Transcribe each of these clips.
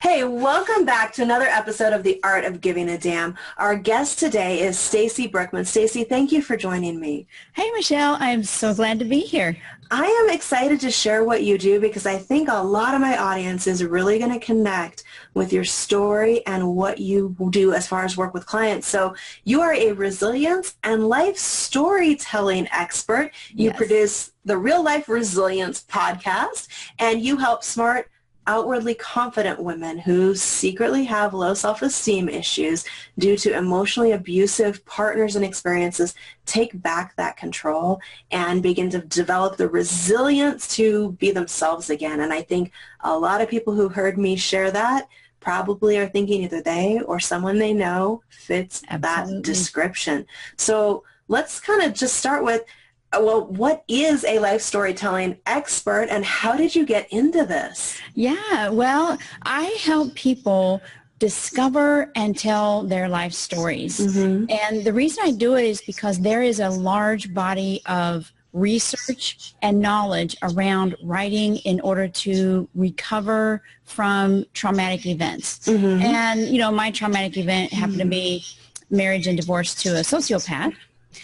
Hey, welcome back to another episode of The Art of Giving a Damn. Our guest today is Stacy Brookman. Stacy, thank you for joining me. Hey, Michelle. I'm so glad to be here. I am excited to share what you do because I think a lot of my audience is really going to connect with your story and what you do as far as work with clients. So you are a resilience and life storytelling expert. You produce the Real Life Resilience podcast, and you help smart, outwardly confident women who secretly have low self-esteem issues due to emotionally abusive partners and experiences take back that control and begin to develop the resilience to be themselves again. And I think a lot of people who heard me share that probably are thinking either they or someone they know fits that description. So let's kind of just start with, well, what is a life storytelling expert and how did you get into this? Yeah, well, I help people discover and tell their life stories. And the reason I do it is because there is a large body of research and knowledge around writing in order to recover from traumatic events. And, you know, my traumatic event happened to be marriage and divorce to a sociopath.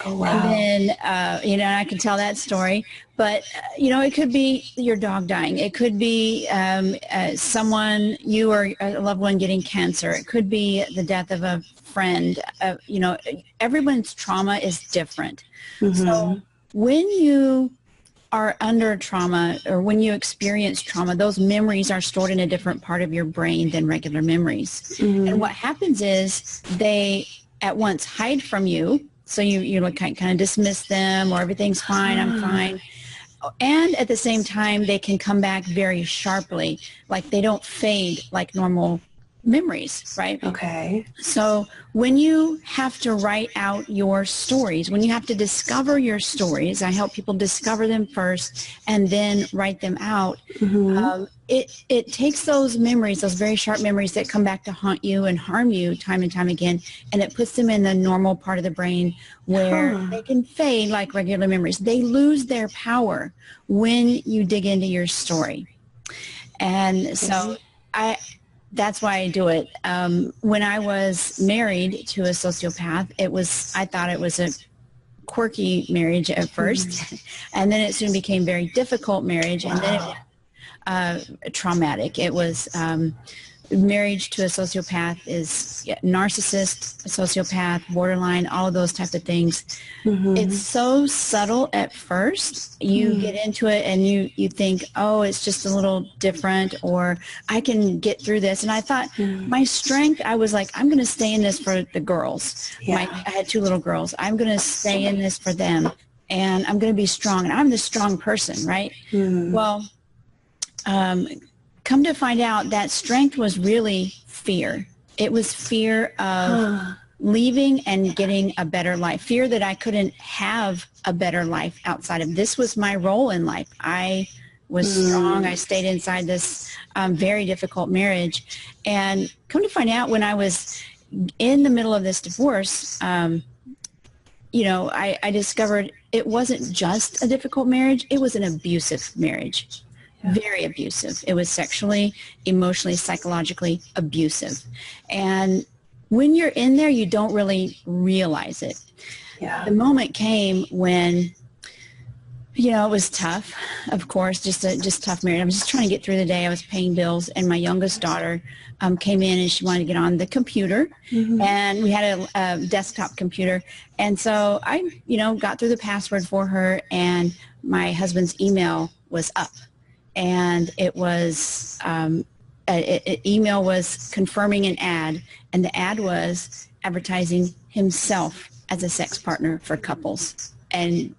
Oh, wow. And then, you know, I can tell that story, but, you know, it could be your dog dying. It could be someone, you or a loved one getting cancer. It could be the death of a friend. You know, everyone's trauma is different. So when you are under trauma or when you experience trauma, those memories are stored in a different part of your brain than regular memories. And what happens is they at once hide from you. So you like kind of dismiss them, or everything's fine, I'm fine. And at the same time, they can come back very sharply, like they don't fade like normal memories, right? Okay. So when you have to write out your stories, when you have to discover your stories, I help people discover them first and then write them out. It takes those memories, those very sharp memories that come back to haunt you and harm you time and time again, and it puts them in the normal part of the brain where they can fade like regular memories. They lose their power when you dig into your story. And so that's why I do it. When I was married to a sociopath, I thought it was a quirky marriage at first, and then it soon became very difficult marriage, and then it was traumatic. It was marriage to a sociopath is narcissist, sociopath, borderline, all of those type of things. It's so subtle at first. You get into it and you think, oh, it's just a little different, or I can get through this. And I thought my strength, I was like, I'm going to stay in this for the girls. I had 2 little girls. I'm going to stay in this for them, and I'm going to be strong. And I'm the strong person, right? Well, come to find out that strength was really fear. It was fear of leaving and getting a better life. Fear that I couldn't have a better life outside of this was my role in life. I was strong. I stayed inside this very difficult marriage. And come to find out, when I was in the middle of this divorce, you know, I discovered it wasn't just a difficult marriage. It was an abusive marriage. Very abusive. It was sexually, emotionally, psychologically abusive. And when you're in there, you don't really realize it. The moment came when, you know, it was tough, of course, just tough marriage. I was just trying to get through the day. I was paying bills, and my youngest daughter came in and she wanted to get on the computer, and we had a desktop computer. And so I, you know, got through the password for her, and my husband's email was up. And it was, an email was confirming an ad, and the ad was advertising himself as a sex partner for couples. And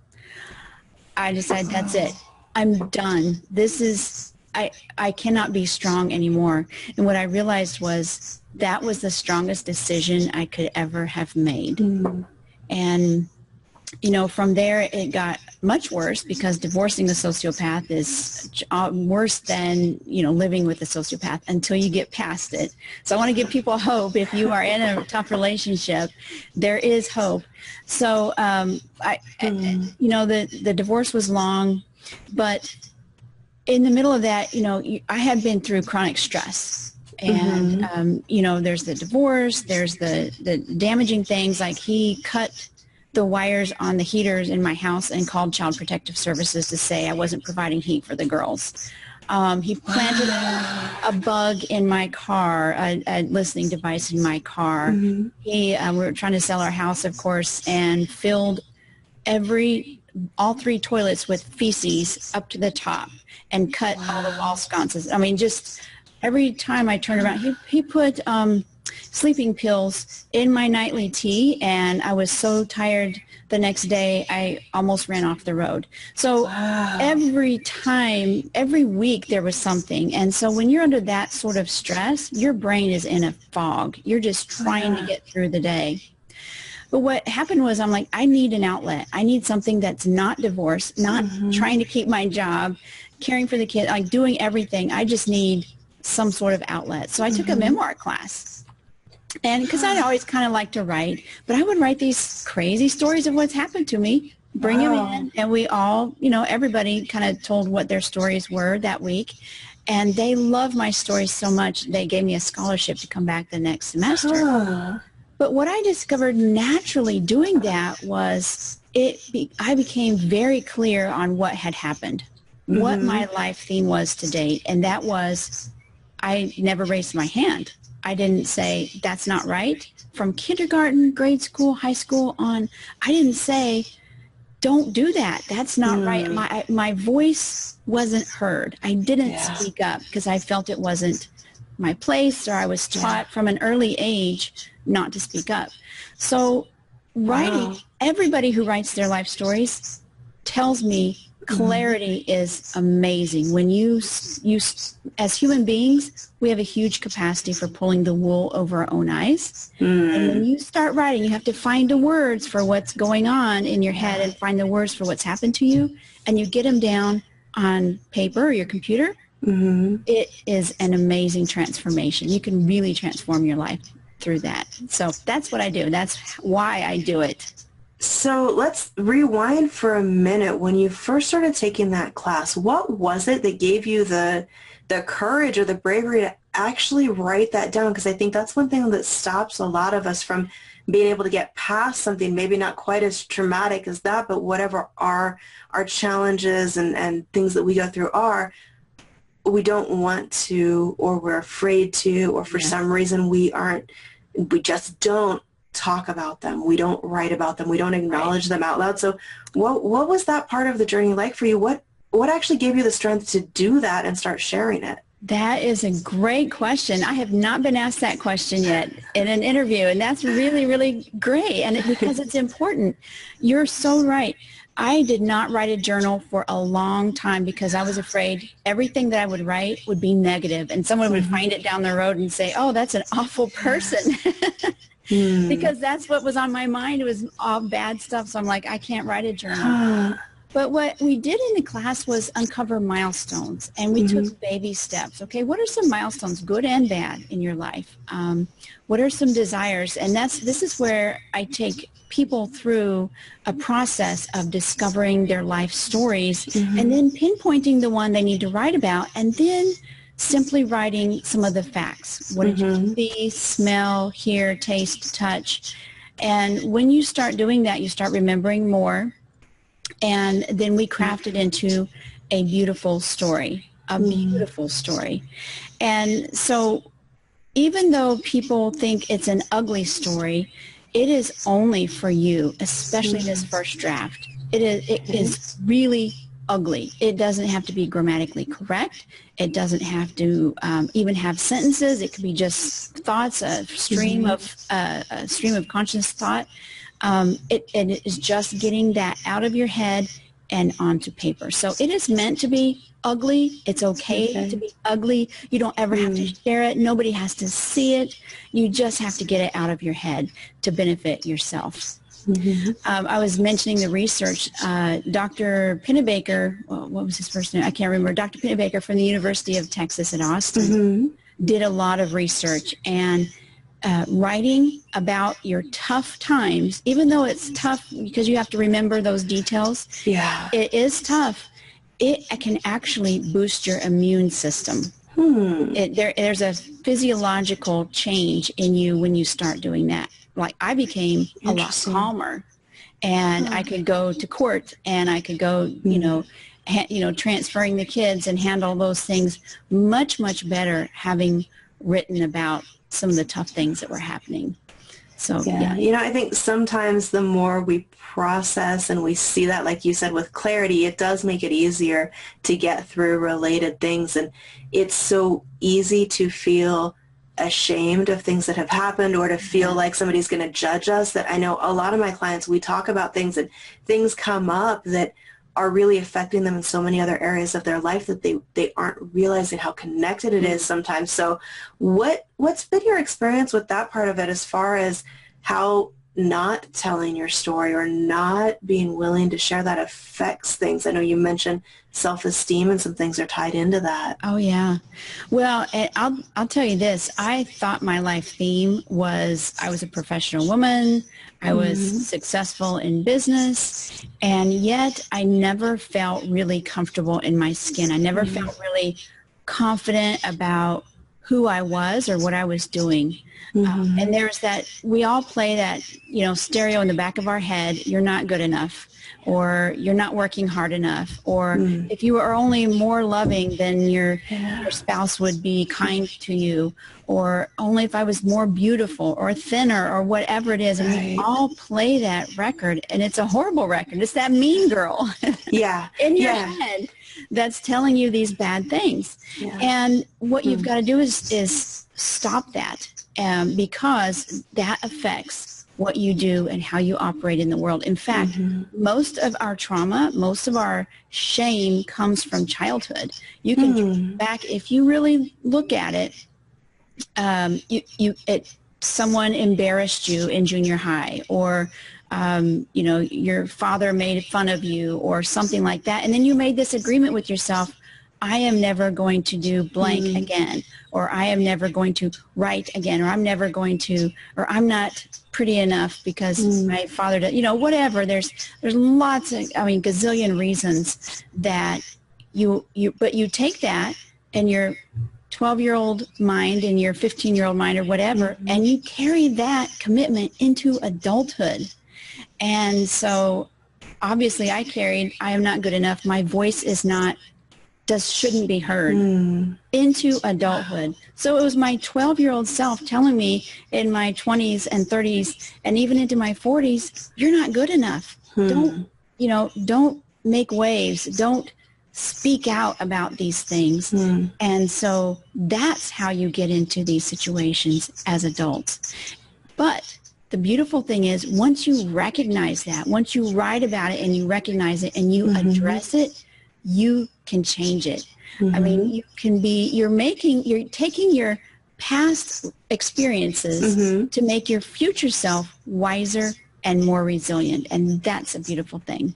I decided, that's it. I'm done. This is, I cannot be strong anymore. And what I realized was that was the strongest decision I could ever have made. And you know, from there it got much worse, because divorcing a sociopath is worse than, you know, living with a sociopath until you get past it. So I want to give people hope. If you are in a tough relationship, there is hope. So, you know, the divorce was long, but in the middle of that, you know, I had been through chronic stress. And, Mm-hmm. you know, there's the divorce, there's the damaging things, like he cut the wires on the heaters in my house and called Child Protective Services to say I wasn't providing heat for the girls. He planted a bug in my car, a listening device in my car. Mm-hmm. We were trying to sell our house, of course, and filled all 3 toilets with feces up to the top and cut all the wall sconces. I mean, just every time I turned around, he put sleeping pills in my nightly tea, and I was so tired the next day I almost ran off the road. So every week there was something. And so when you're under that sort of stress, your brain is in a fog. You're just trying to get through the day. But what happened was, I'm like, I need an outlet. I need something that's not divorce, not trying to keep my job, caring for the kid, like doing everything. I just need some sort of outlet. So I took a memoir class. And because I'd always kind of liked to write, but I would write these crazy stories of what's happened to me, bring them in, and we all, you know, everybody kind of told what their stories were that week. And they loved my stories so much, they gave me a scholarship to come back the next semester. But what I discovered naturally doing that was I became very clear on what had happened, what my life theme was to date. And that was, I never raised my hand. I didn't say, that's not right. From kindergarten, grade school, high school on, I didn't say, don't do that. That's not right. My voice wasn't heard. I didn't speak up because I felt it wasn't my place, or I was taught from an early age not to speak up. So writing, everybody who writes their life stories tells me clarity is amazing. When you, as human beings, we have a huge capacity for pulling the wool over our own eyes. And when you start writing, you have to find the words for what's going on in your head and find the words for what's happened to you. And you get them down on paper or your computer. It is an amazing transformation. You can really transform your life through that. So that's what I do. That's why I do it. So let's rewind for a minute. When you first started taking that class, what was it that gave you the courage or the bravery to actually write that down? Because I think that's one thing that stops a lot of us from being able to get past something, maybe not quite as traumatic as that, but whatever our challenges and things that we go through are, we don't want to, or we're afraid to, or for some reason we just don't talk about them. We don't write about them. We don't acknowledge them out loud. So what was that part of the journey like for you? What actually gave you the strength to do that and start sharing it? That is a great question. I have not been asked that question yet in an interview, and that's really, really great. And because it's important. You're so right. I did not write a journal for a long time because I was afraid everything that I would write would be negative, and someone would find it down the road and say, oh, that's an awful person. Because that's what was on my mind. It was all bad stuff. So I'm like, I can't write a journal. But what we did in the class was uncover milestones, and we took baby steps. Okay, what are some milestones, good and bad, in your life? What are some desires? And this is where I take people through a process of discovering their life stories and then pinpointing the one they need to write about, and then simply writing some of the facts. What did you see, smell, hear, taste, touch? And when you start doing that, you start remembering more. And then we craft it into a beautiful story, a beautiful story. And so even though people think it's an ugly story, it is only for you, especially this first draft. It is really ugly. It doesn't have to be grammatically correct. It doesn't have to even have sentences. It could be just thoughts, a stream of conscious thought. It is just getting that out of your head and onto paper. So it is meant to be ugly. It's okay to be ugly. You don't ever have to share it. Nobody has to see it. You just have to get it out of your head to benefit yourself. I was mentioning the research. Dr. Pennebaker, what was his first name? I can't remember. Dr. Pennebaker from the University of Texas at Austin did a lot of research, and writing about your tough times, even though it's tough because you have to remember those details, it is tough. It can actually boost your immune system. There's a physiological change in you when you start doing that. Like I became a lot calmer, and I could go to court, and I could go, transferring the kids and handle those things much, much better having written about some of the tough things that were happening. So, yeah. I think sometimes the more we process and we see that, like you said, with clarity, it does make it easier to get through related things. And it's so easy to feel ashamed of things that have happened, or to feel like somebody's going to judge us. That I know a lot of my clients, we talk about things and things come up that are really affecting them in so many other areas of their life that they aren't realizing how connected it is sometimes. So what's been your experience with that part of it, as far as how not telling your story or not being willing to share that affects things? I know you mentioned self-esteem, and some things are tied into that. Oh, yeah. Well, I'll tell you this. I thought my life theme was I was a professional woman. I was successful in business, and yet I never felt really comfortable in my skin. I never felt really confident about who I was or what I was doing. And there's that, we all play that, stereo in the back of our head, you're not good enough, or you're not working hard enough, or if you are only more loving, then your spouse would be kind to you, or only if I was more beautiful or thinner or whatever it is. And we all play that record, and it's a horrible record. It's that mean girl in your head that's telling you these bad things. And what you've got to do is stop that, because that affects what you do and how you operate in the world. In fact, most of our trauma, most of our shame comes from childhood. You can trace back, if you really look at it, someone embarrassed you in junior high, or your father made fun of you or something like that, and then you made this agreement with yourself, I am never going to do blank again, or I am never going to write again, or I'm never going to, or I'm not pretty enough because my father does, whatever. There's lots of, gazillion reasons that but you take that and your 12-year-old mind and your 15-year-old mind or whatever, and you carry that commitment into adulthood. And so obviously I am not good enough. My voice shouldn't be heard into adulthood. So it was my 12-year-old self telling me in my 20s and 30s and even into my 40s, you're not good enough. Don't make waves. Don't speak out about these things. And so that's how you get into these situations as adults. But the beautiful thing is, once you recognize that, once you write about it and you recognize it and you address it, you can change it. You're taking your past experiences to make your future self wiser and more resilient. And that's a beautiful thing.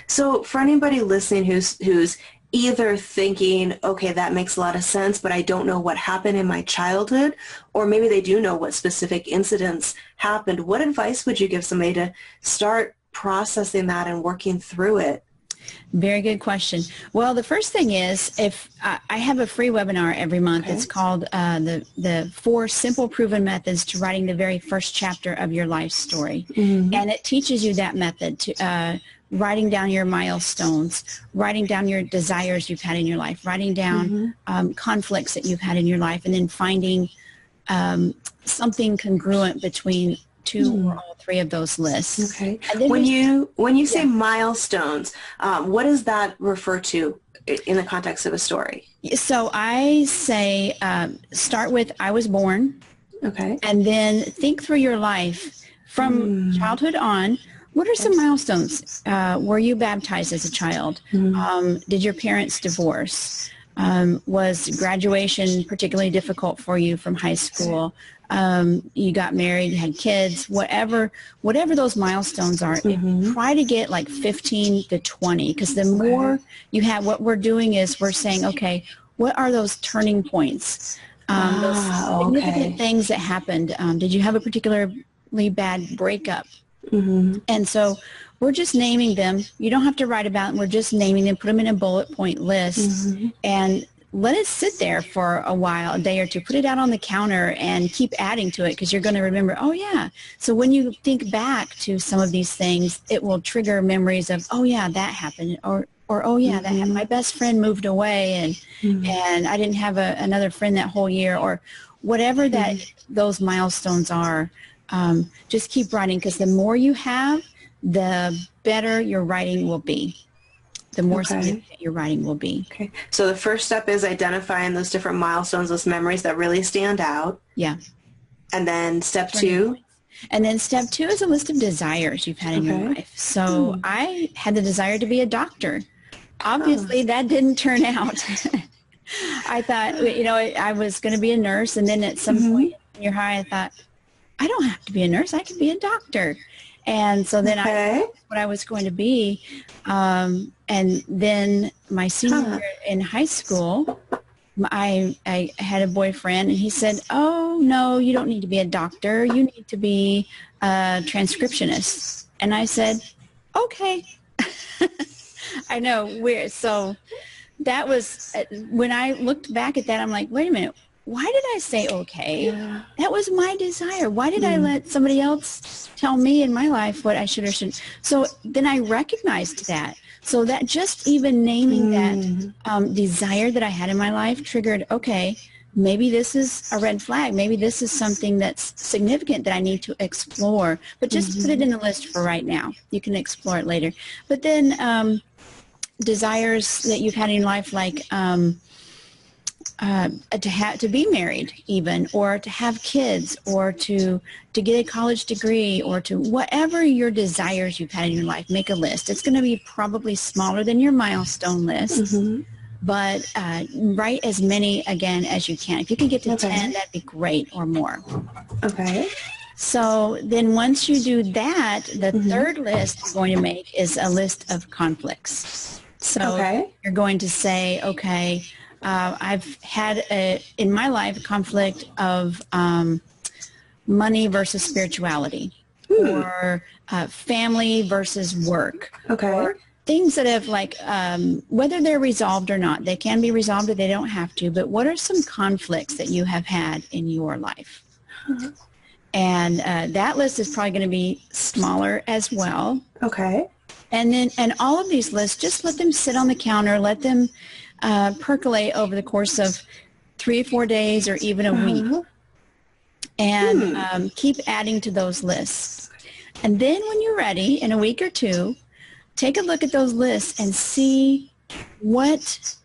So for anybody listening who's either thinking, okay, that makes a lot of sense, but I don't know what happened in my childhood, or maybe they do know what specific incidents happened, what advice would you give somebody to start processing that and working through it? Very good question. Well, the first thing is, if I have a free webinar every month. It's called the 4 Simple Proven Methods to Writing the Very First Chapter of Your Life Story. And it teaches you that method to writing down your milestones, writing down your desires you've had in your life, writing down conflicts that you've had in your life, and then finding something congruent between 2 or all 3 of those lists. Okay. When you say milestones, what does that refer to in the context of a story? So I say start with I was born. Okay. And then think through your life from childhood on. What are some milestones? Were you baptized as a child? Did your parents divorce? Was graduation particularly difficult for you from high school? You got married, you had kids, whatever those milestones are, try to get like 15 to 20, because the more you have, what we're doing is we're saying, okay, what are those turning points? Those significant things that happened. Did you have a particularly bad breakup? And so we're just naming them. You don't have to write about them. We're just naming them, put them in a bullet point list. And let it sit there for a while, a day or two. Put it out on the counter and keep adding to it, because you're going to remember, oh yeah. So when you think back to some of these things, it will trigger memories of, oh yeah, that happened, or oh yeah, that happened. My best friend moved away, and I didn't have another friend that whole year, or whatever that those milestones are. Just keep writing, because the more you have, the better your writing will be. The more significant your writing will be. Okay. So the first step is identifying those different milestones, those memories that really stand out. Yeah. And then step 2? And then step 2 is a list of desires you've had in your life. So I had the desire to be a doctor. Obviously, that didn't turn out. I thought, I was going to be a nurse. And then at some point in your high, I thought, I don't have to be a nurse. I could be a doctor. And so then I thought what I was going to be. And then my senior year in high school, I had a boyfriend, and he said, oh, no, you don't need to be a doctor. You need to be a transcriptionist. And I said, okay. I know. So that was, when I looked back at that, I'm like, wait a minute. Why did I say okay? Yeah. That was my desire. Why did I let somebody else tell me in my life what I should or shouldn't? So then I recognized that. So that just even naming that desire that I had in my life triggered, okay, maybe this is a red flag. Maybe this is something that's significant that I need to explore. But just put it in the list for right now. You can explore it later. But then desires that you've had in life, like to be married even, or to have kids, or to get a college degree, or to whatever your desires you've had in your life, make a list. It's going to be probably smaller than your milestone list, but write as many again as you can. If you can get to 10, that'd be great, or more. Okay. So then once you do that, the third list you're going to make is a list of conflicts. So you're going to say, okay, I've had in my life a conflict of money versus spirituality, or family versus work, or things that have whether they're resolved or not. They can be resolved, or they don't have to. But what are some conflicts that you have had in your life? And that list is probably going to be smaller as well. Okay. And all of these lists, just let them sit on the counter. Let them percolate over the course of 3 or 4 days, or even a week, and keep adding to those lists. And then when you're ready, in a week or two, take a look at those lists and see what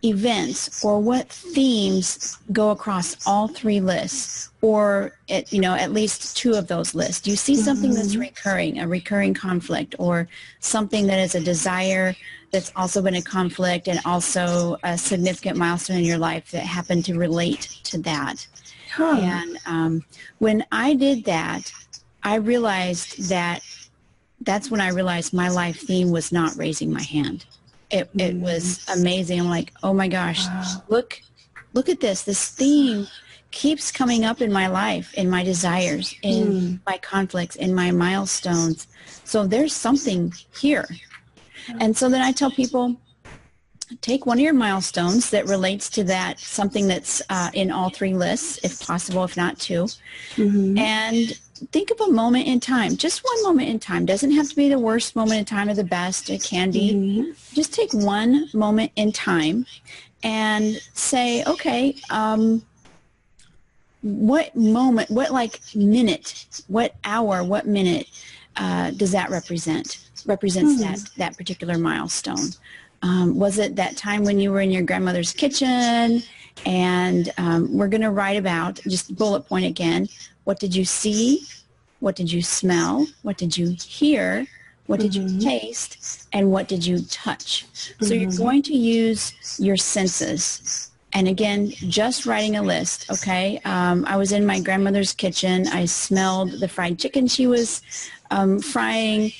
events or what themes go across all 3 lists, or at least 2 of those lists. Do you see something that's recurring, a recurring conflict, or something that is a desire that's also been a conflict, and also a significant milestone in your life that happened to relate to that? And when I did that, I realized that's when I realized my life theme was not raising my hand. It was amazing. I'm like, oh my gosh, look at this. This theme keeps coming up in my life, in my desires, in my conflicts, in my milestones. So there's something here. And so then I tell people, take one of your milestones that relates to that, something that's in all 3 lists, if possible, if not 2, and think of a moment in time, just one moment in time. Doesn't have to be the worst moment in time or the best. It can be. Just take one moment in time and say, okay, what moment, what minute, what hour, what minute does that represents that particular milestone? Was it that time when you were in your grandmother's kitchen? And we're going to write about, just bullet point again, what did you see? What did you smell? What did you hear? What did you taste? And what did you touch? So you're going to use your senses. And again, just writing a list, okay? I was in my grandmother's kitchen. I smelled the fried chicken she was frying.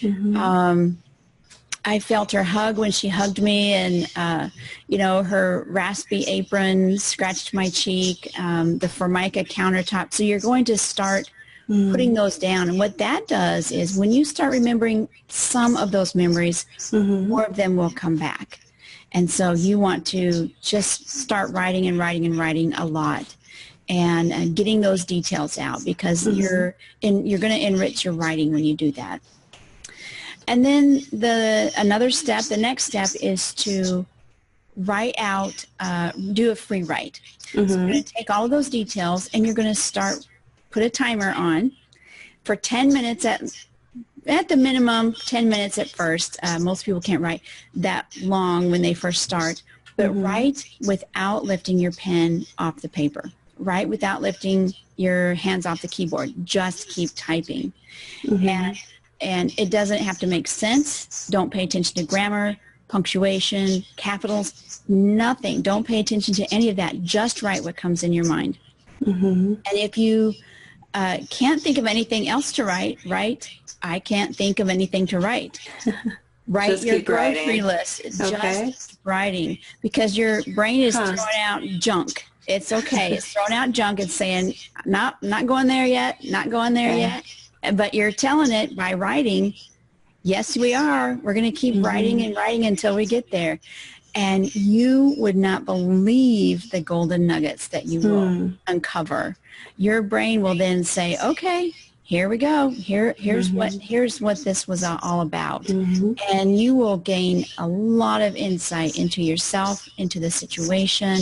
I felt her hug when she hugged me, and, her raspy apron scratched my cheek, the Formica countertop. So you're going to start putting those down. And what that does is when you start remembering some of those memories, more of them will come back. And so you want to just start writing and writing and writing a lot, and getting those details out, because you're going to enrich your writing when you do that. And then the next step is to write out, do a free write. So you're going to take all of those details, and you're going to put a timer on for 10 minutes at the minimum, 10 minutes at first. Most people can't write that long when they first start, but write without lifting your pen off the paper. Write without lifting your hands off the keyboard. Just keep typing. And it doesn't have to make sense. Don't pay attention to grammar, punctuation, capitals, nothing. Don't pay attention to any of that. Just write what comes in your mind. And if you can't think of anything else to write, I can't think of anything to write. Write your grocery list. Just writing, because your brain is throwing out junk. It's okay. It's throwing out junk. It's saying, not going there yet, not going there yet. But you're telling it by writing, yes, we are. We're going to keep writing and writing until we get there. And you would not believe the golden nuggets that you will uncover. Your brain will then say, okay, here we go. Here's what this was all about. And you will gain a lot of insight into yourself, into the situation.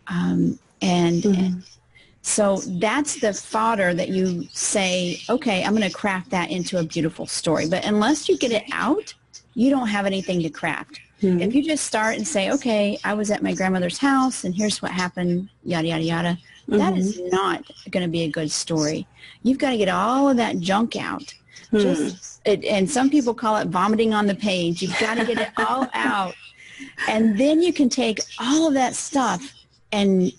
And so that's the fodder that you say, okay, I'm going to craft that into a beautiful story. But unless you get it out, you don't have anything to craft. If you just start and say, okay, I was at my grandmother's house and here's what happened, yada, yada, yada, that is not going to be a good story. You've got to get all of that junk out. And some people call it vomiting on the page. You've got to get it all out. And then you can take all of that stuff and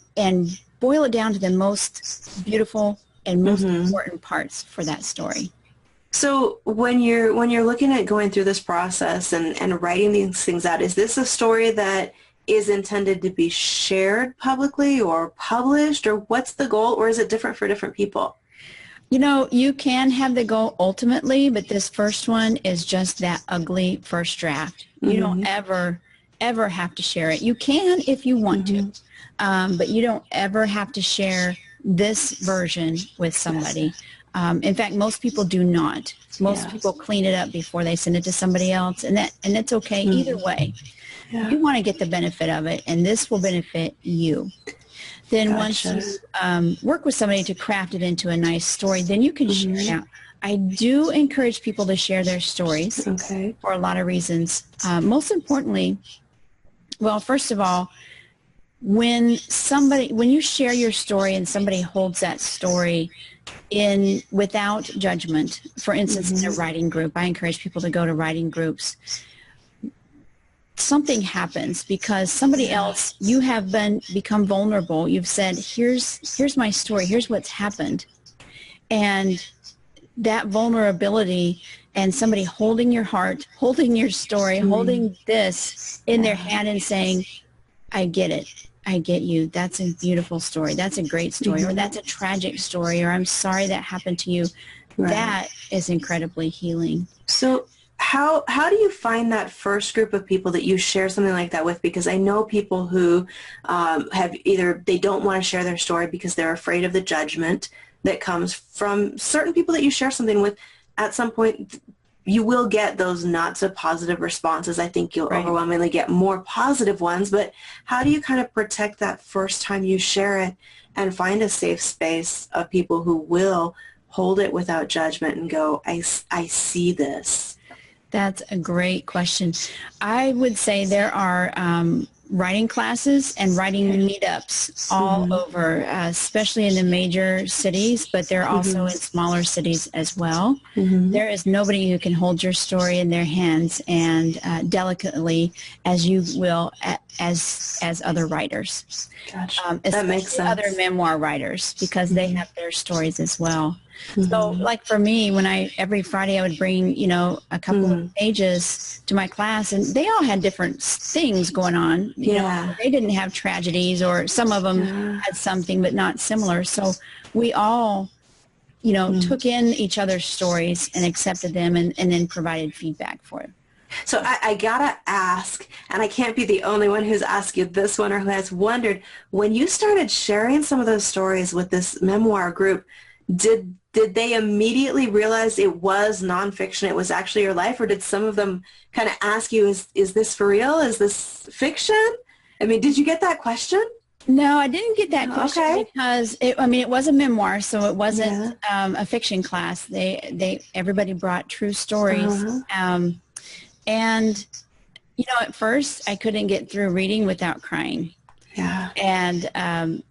boil it down to the most beautiful and most important parts for that story. So when you're looking at going through this process and writing these things out, is this a story that is intended to be shared publicly or published, or what's the goal, or is it different for different people? You know, you can have the goal ultimately, but this first one is just that ugly first draft. You don't ever have to share it. You can if you want to, but you don't ever have to share this version with somebody. In fact, most people do not. Most people clean it up before they send it to somebody else, and it's okay either way. You want to get the benefit of it, and this will benefit you. Then once you work with somebody to craft it into a nice story, then you can share it out. I do encourage people to share their stories for a lot of reasons. Most importantly, well, first of all, when you share your story and somebody holds that story without judgment, for instance, in a writing group, I encourage people to go to writing groups. Something happens because somebody else, you have become vulnerable. You've said, here's my story. Here's what's happened. And that vulnerability and somebody holding your heart, holding your story, holding this in their hand and saying, I get it. I get you. That's a beautiful story. That's a great story. Or that's a tragic story. Or I'm sorry that happened to you. That is incredibly healing. So how do you find that first group of people that you share something like that with? Because I know people who have either they don't want to share their story because they're afraid of the judgment that comes from certain people that you share something with. At some point, you will get those not so positive responses. I think you'll overwhelmingly get more positive ones. But how do you kind of protect that first time you share it and find a safe space of people who will hold it without judgment and go, I see this? That's a great question. I would say there are writing classes and writing meetups all over, especially in the major cities, but they're also in smaller cities as well. There is nobody who can hold your story in their hands and delicately as you will as other writers. Gotcha. That makes sense. Other memoir writers, because they have their stories as well. So like for me, every Friday I would bring, a couple of pages to my class, and they all had different things going on. You know, they didn't have tragedies, or some of them had something, but not similar. So we all, took in each other's stories and accepted them and then provided feedback for it. So I gotta ask, and I can't be the only one who's asked you this one or who has wondered, when you started sharing some of those stories with this memoir group, did they immediately realize it was nonfiction, it was actually your life, or did some of them kind of ask you, is this for real? Is this fiction? I mean, did you get that question? No, I didn't get that question Okay. because it was a memoir, so it wasn't a fiction class. Everybody brought true stories. And, at first I couldn't get through reading without crying. Yeah. And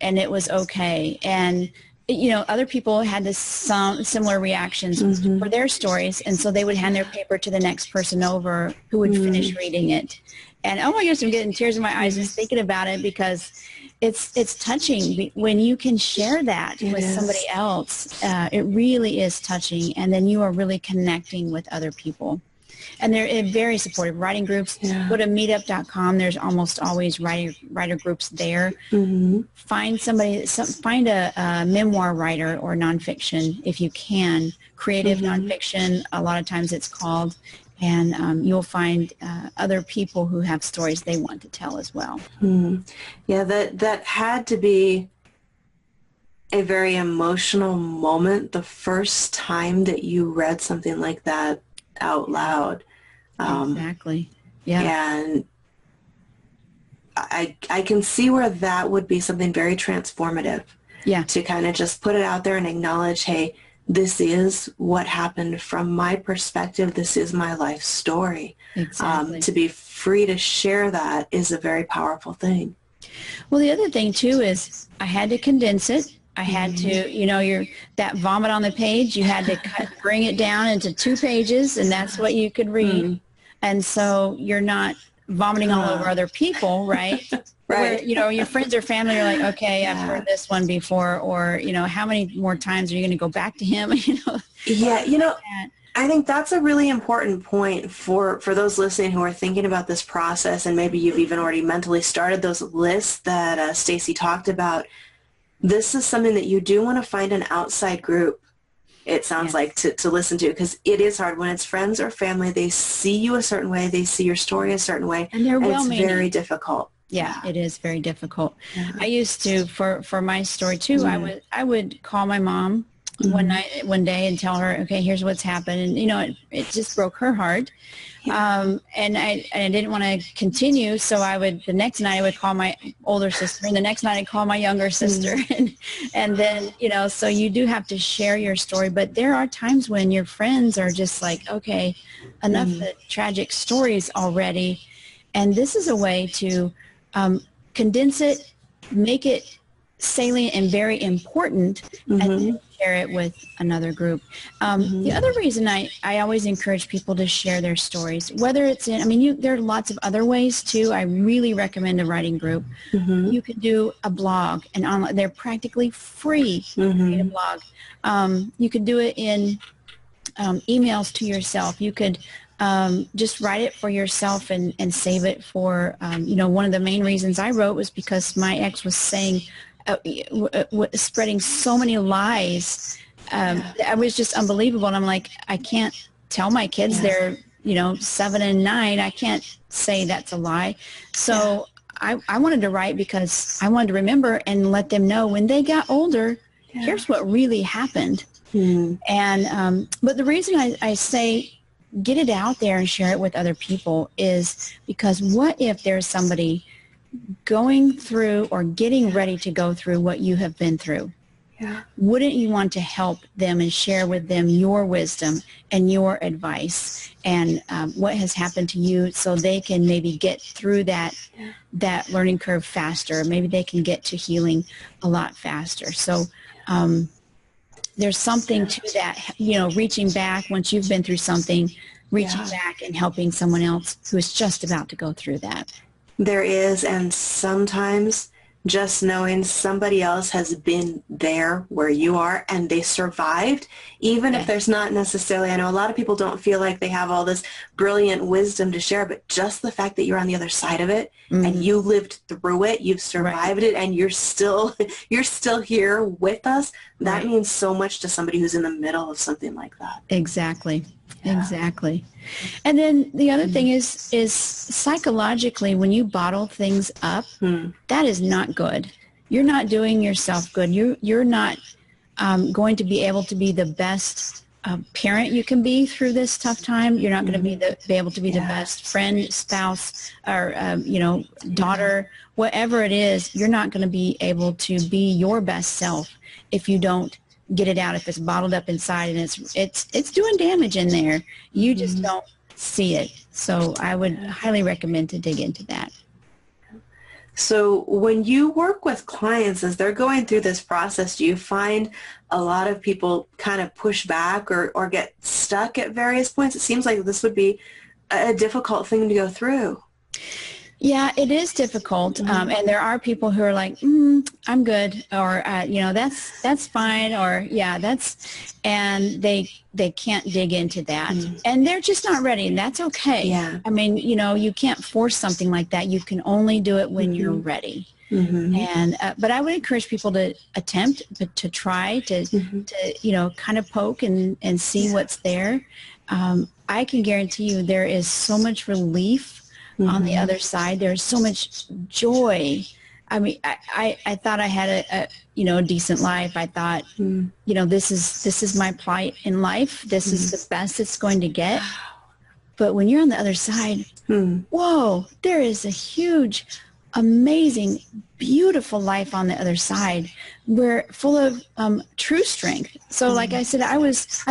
it was okay. And, other people had some similar reactions for their stories. And so they would hand their paper to the next person over who would finish reading it. And oh my gosh, I'm getting tears in my eyes just thinking about it, because it's touching when you can share that with somebody else. It really is touching. And then you are really connecting with other people. And they're very supportive. Writing groups, go to meetup.com. There's almost always writer groups there. Find find a memoir writer or nonfiction if you can. Creative nonfiction, a lot of times it's called. And you'll find other people who have stories they want to tell as well. Yeah, that had to be a very emotional moment the first time that you read something like that out loud. Exactly. Yeah. And I can see where that would be something very transformative. Yeah. To kind of just put it out there and acknowledge, hey, this is what happened from my perspective. This is my life story. Exactly. To be free to share that is a very powerful thing. Well, the other thing too is I had to condense it. I had to, that vomit on the page, you had to bring it down into 2 pages, and that's what you could read. And so you're not vomiting all over other people, right? Right. Where, your friends or family are like, okay, I've heard this one before, or, how many more times are you going to go back to him? Yeah, I think that's a really important point for those listening who are thinking about this process, and maybe you've even already mentally started those lists that Stacy talked about. This is something that you do want to find an outside group, it sounds like, to listen to, because it is hard when it's friends or family. They see you a certain way. They see your story a certain way. And they're well-meaning. It's very difficult. Yeah, it is very difficult. I used to, for my story too, I would call my mom one day and tell her, okay, here's what's happened. And, it just broke her heart. And I didn't want to continue. So the next night I would call my older sister, and the next night I'd call my younger sister. And then, so you do have to share your story, but there are times when your friends are just like, okay, enough of the tragic stories already. And this is a way to condense it, make it salient and very important, and then share it with another group. The other reason I always encourage people to share their stories, whether it's there are lots of other ways too. I really recommend a writing group. You could do a blog, and online, they're practically free to create a blog. You could do it in emails to yourself. You could just write it for yourself and save it for, one of the main reasons I wrote was because my ex was saying, spreading so many lies. I was just unbelievable. And I'm like, I can't tell my kids they're, 7 and 9. I can't say that's a lie. So I wanted to write because I wanted to remember and let them know when they got older, here's what really happened. And, but the reason I say get it out there and share it with other people is because what if there's somebody going through or getting ready to go through what you have been through? Wouldn't you want to help them and share with them your wisdom and your advice and what has happened to you, so they can maybe get through that learning curve faster? Maybe they can get to healing a lot faster. So there's something to that, reaching back once you've been through something, reaching back and helping someone else who is just about to go through that. There is, and sometimes just knowing somebody else has been there where you are and they survived, even if there's not necessarily, I know a lot of people don't feel like they have all this brilliant wisdom to share, but just the fact that you're on the other side of it and you lived through it, you've survived it, and you're still here with us, that means so much to somebody who's in the middle of something like that. Exactly. Exactly. And then the other thing is psychologically, when you bottle things up, that is not good. You're not doing yourself good. You're not going to be able to be the best parent you can be through this tough time. You're not going to be able to be the best friend, spouse, or daughter, whatever it is. You're not going to be able to be your best self if you don't get it out, if it's bottled up inside and it's doing damage in there. You just don't see it. So I would highly recommend to dig into that. So when you work with clients as they're going through this process, do you find a lot of people kind of push back or get stuck at various points? It seems like this would be a difficult thing to go through. Yeah, it is difficult, and there are people who are like, "I'm good," or that's fine, or and they can't dig into that, and they're just not ready, and that's okay. Yeah. I mean, you can't force something like that. You can only do it when you're ready. And but I would encourage people to attempt, to try to kind of poke and see what's there. I can guarantee you there is so much relief on the other side. There's so much joy. I mean, I thought I had a decent life. I thought, this is my plight in life. This is the best it's going to get. But when you're on the other side, whoa, there is a huge, amazing, beautiful life on the other side. We're full of true strength. So like I said, I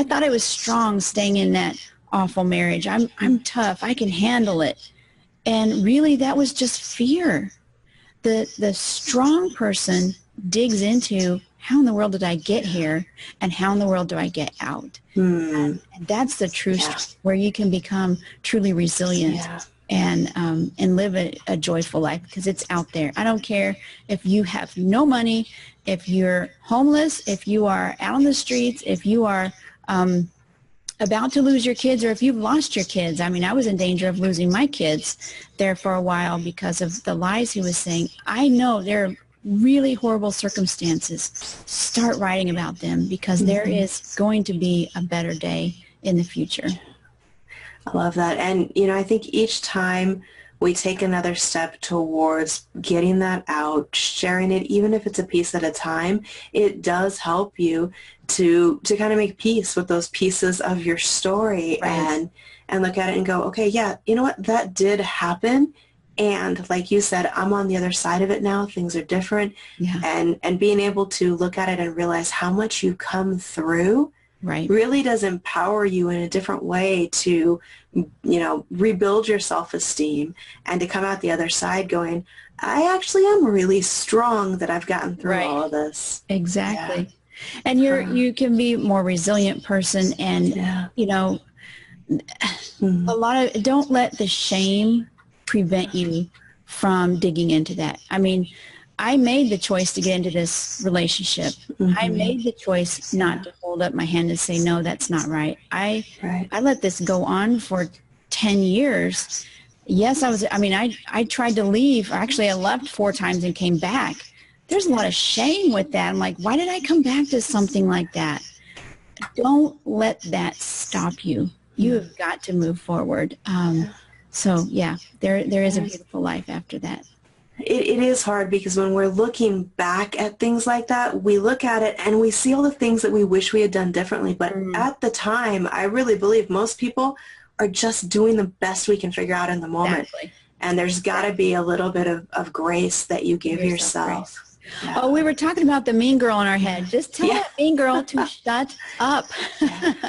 thought I was strong staying in that awful marriage. I'm tough. I can handle it. And really, that was just fear. The strong person digs into, how in the world did I get here, and how in the world do I get out? And that's the true strength, where you can become truly resilient and live a joyful life, because it's out there. I don't care if you have no money, if you're homeless, if you are out on the streets, if you are about to lose your kids, or if you've lost your kids. I mean, I was in danger of losing my kids there for a while because of the lies he was saying. I know there are really horrible circumstances. Start writing about them, because there is going to be a better day in the future. I love that. And, I think each time we take another step towards getting that out, sharing it, even if it's a piece at a time, it does help you to kind of make peace with those pieces of your story, and look at it and go, okay, yeah, you know what, that did happen. And like you said, I'm on the other side of it now. Things are different. And being able to look at it and realize how much you come through really does empower you in a different way to, rebuild your self-esteem, and to come out the other side going, I actually am really strong that I've gotten through all of this. Exactly. And you can be a more resilient person, and, a lot of, don't let the shame prevent you from digging into that. I mean, I made the choice to get into this relationship. I made the choice not to hold up my hand and say, no, that's not right. I let this go on for 10 years. Yes, I tried to leave. Actually, I left 4 times and came back. There's a lot of shame with that. I'm like, why did I come back to something like that? Don't let that stop you. You have got to move forward. So yeah, there is a beautiful life after that. It is hard, because when we're looking back at things like that, we look at it and we see all the things that we wish we had done differently. But at the time, I really believe most people are just doing the best we can figure out in the moment. And there's got to be a little bit of grace that you give yourself. Oh, we were talking about the mean girl in our head. Just tell that mean girl to shut up.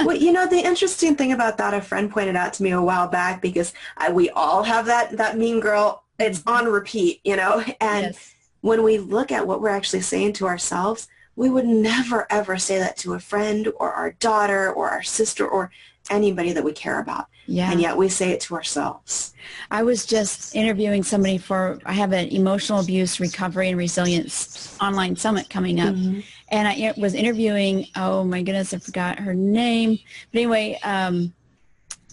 Well, the interesting thing about that, a friend pointed out to me a while back, because we all have that mean girl. It's on repeat, and when we look at what we're actually saying to ourselves, we would never, ever say that to a friend or our daughter or our sister or anybody that we care about. And yet we say it to ourselves. I was just interviewing somebody I have an emotional abuse recovery and resilience online summit coming up. And I was interviewing, oh my goodness, I forgot her name. But anyway,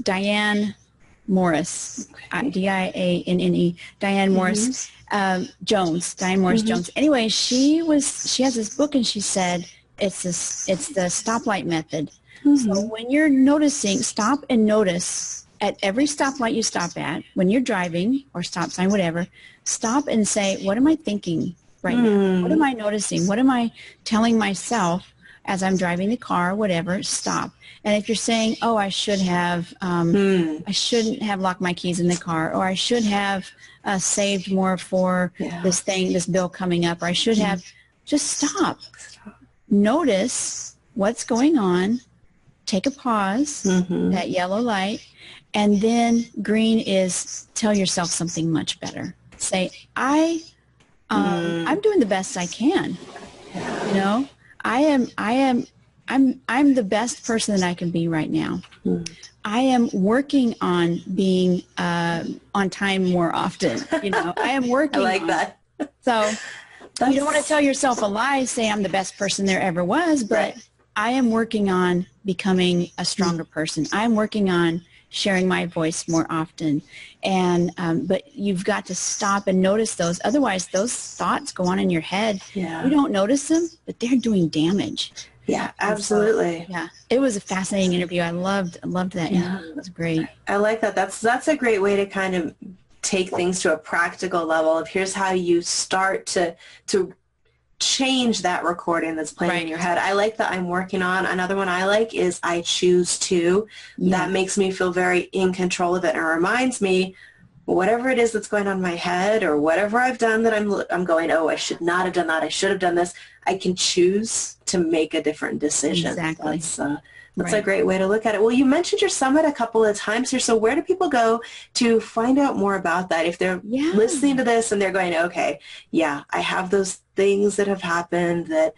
Diane Morris, Dianne, Diane Morris Jones, Diane Morris Jones. Anyway, she has this book, and she said, It's the stoplight method. So when you're noticing, stop and notice at every stoplight you stop at, when you're driving or stop sign, whatever, stop and say, what am I thinking right now? What am I noticing? What am I telling myself as I'm driving the car, whatever? Stop. And if you're saying, oh, I shouldn't have locked my keys in the car, or I should have saved more for this bill coming up, or I should have, just stop. Notice what's going on. Take a pause, that yellow light, and then green is tell yourself something much better. Say, I'm doing the best I can. You know, I'm the best person that I can be right now. I am working on being on time more often. You know, I am working. I like that. So you don't want to tell yourself a lie, say I'm the best person there ever was, but I am working on becoming a stronger person. I'm working on sharing my voice more often. And but you've got to stop and notice those. Otherwise, those thoughts go on in your head. You don't notice them, but they're doing damage. Yeah, absolutely. So, it was a fascinating interview. I loved that interview. It was great. I like that. That's a great way to kind of take things to a practical level of here's how you start to change that recording that's playing in your head. I like that I'm working on. Another one I like is I choose to. That makes me feel very in control of it, and it reminds me whatever it is that's going on in my head or whatever I've done that I'm going, oh, I should not have done that. I should have done this. I can choose to make a different decision. Exactly. That's a great way to look at it. Well, you mentioned your summit a couple of times here. So where do people go to find out more about that? If they're listening to this and they're going, okay, I have those things that have happened that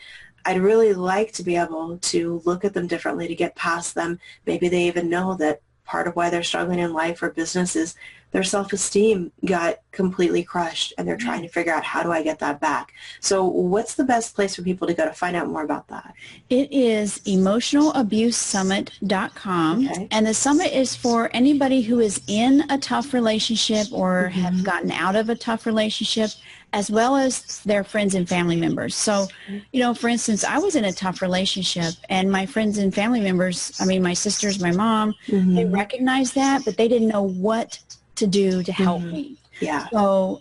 I'd really like to be able to look at them differently, to get past them. Maybe they even know that part of why they're struggling in life or business is their self-esteem got completely crushed and they're trying to figure out, how do I get that back? So what's the best place for people to go to find out more about that? It is emotionalabusesummit.com. And the summit is for anybody who is in a tough relationship or have gotten out of a tough relationship, as well as their friends and family members. So, you know, for instance, I was in a tough relationship and my friends and family members, I mean, my sisters, my mom, they recognized that, but they didn't know what to do to help me. So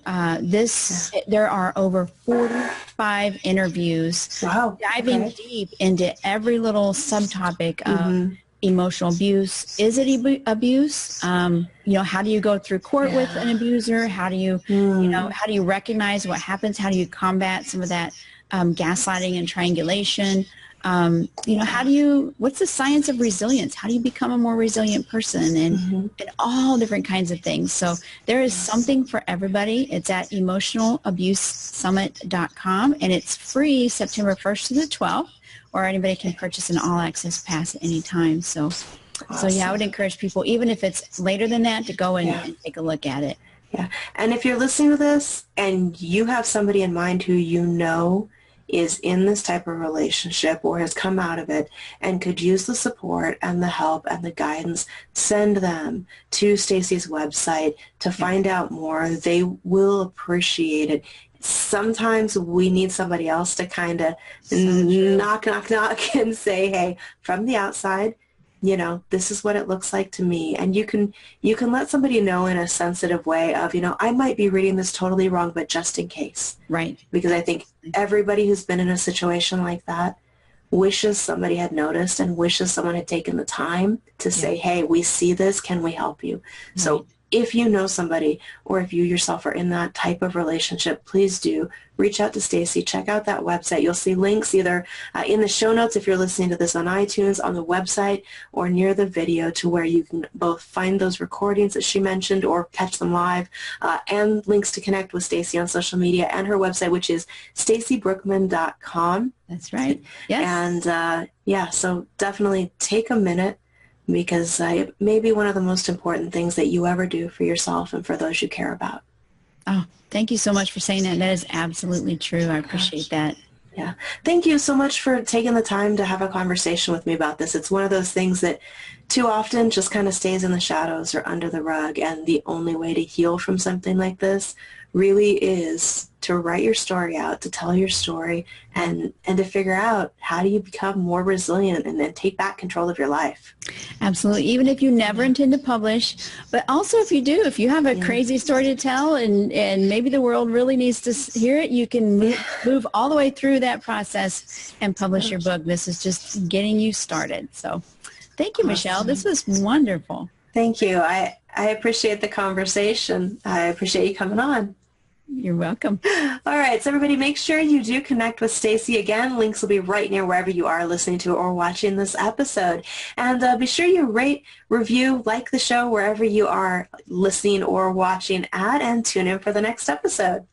there are over 45 interviews diving deep into every little subtopic of emotional abuse. Is it abuse? You know, how do you go through court with an abuser? How do you, you know, how do you recognize what happens? How do you combat some of that gaslighting and triangulation? You know, what's the science of resilience? How do you become a more resilient person, and all different kinds of things. So there is something for everybody. It's at emotionalabusesummit.com, and it's free September 1st to the 12th, or anybody can purchase an all access pass at any time. So I would encourage people, even if it's later than that, to go and take a look at it. And if you're listening to this and you have somebody in mind who you know is in this type of relationship or has come out of it and could use the support and the help and the guidance, send them to Stacy's website to find out more. They will appreciate it. Sometimes we need somebody else to kind of knock and say, hey, from the outside, you know, this is what it looks like to me. And you can let somebody know in a sensitive way of, you know, I might be reading this totally wrong, but just in case. Because I think everybody who's been in a situation like that wishes somebody had noticed and wishes someone had taken the time to say, hey, we see this, can we help you? So if you know somebody, or if you yourself are in that type of relationship, please do reach out to Stacy. Check out that website. You'll see links either in the show notes if you're listening to this on iTunes, on the website, or near the video, to where you can both find those recordings that she mentioned or catch them live, and links to connect with Stacy on social media and her website, which is stacybrookman.com. That's right. Yes. And so definitely take a minute, because it may be one of the most important things that you ever do for yourself and for those you care about. Oh, thank you so much for saying that. That is absolutely true. I appreciate that. Yeah. Thank you so much for taking the time to have a conversation with me about this. It's one of those things that too often just kind of stays in the shadows or under the rug, and the only way to heal from something like this really is to write your story out, to tell your story, and to figure out how do you become more resilient and then take back control of your life. Absolutely. Even if you never intend to publish, but also if you do, if you have a crazy story to tell and maybe the world really needs to hear it, you can move all the way through that process and publish your book. This is just getting you started. So thank you, Michelle. This was wonderful. Thank you. I appreciate the conversation. I appreciate you coming on. You're welcome. All right, so everybody make sure you do connect with Stacy. Again, links will be right near wherever you are listening to or watching this episode. And be sure you rate, review, like the show wherever you are listening or watching at, and tune in for the next episode.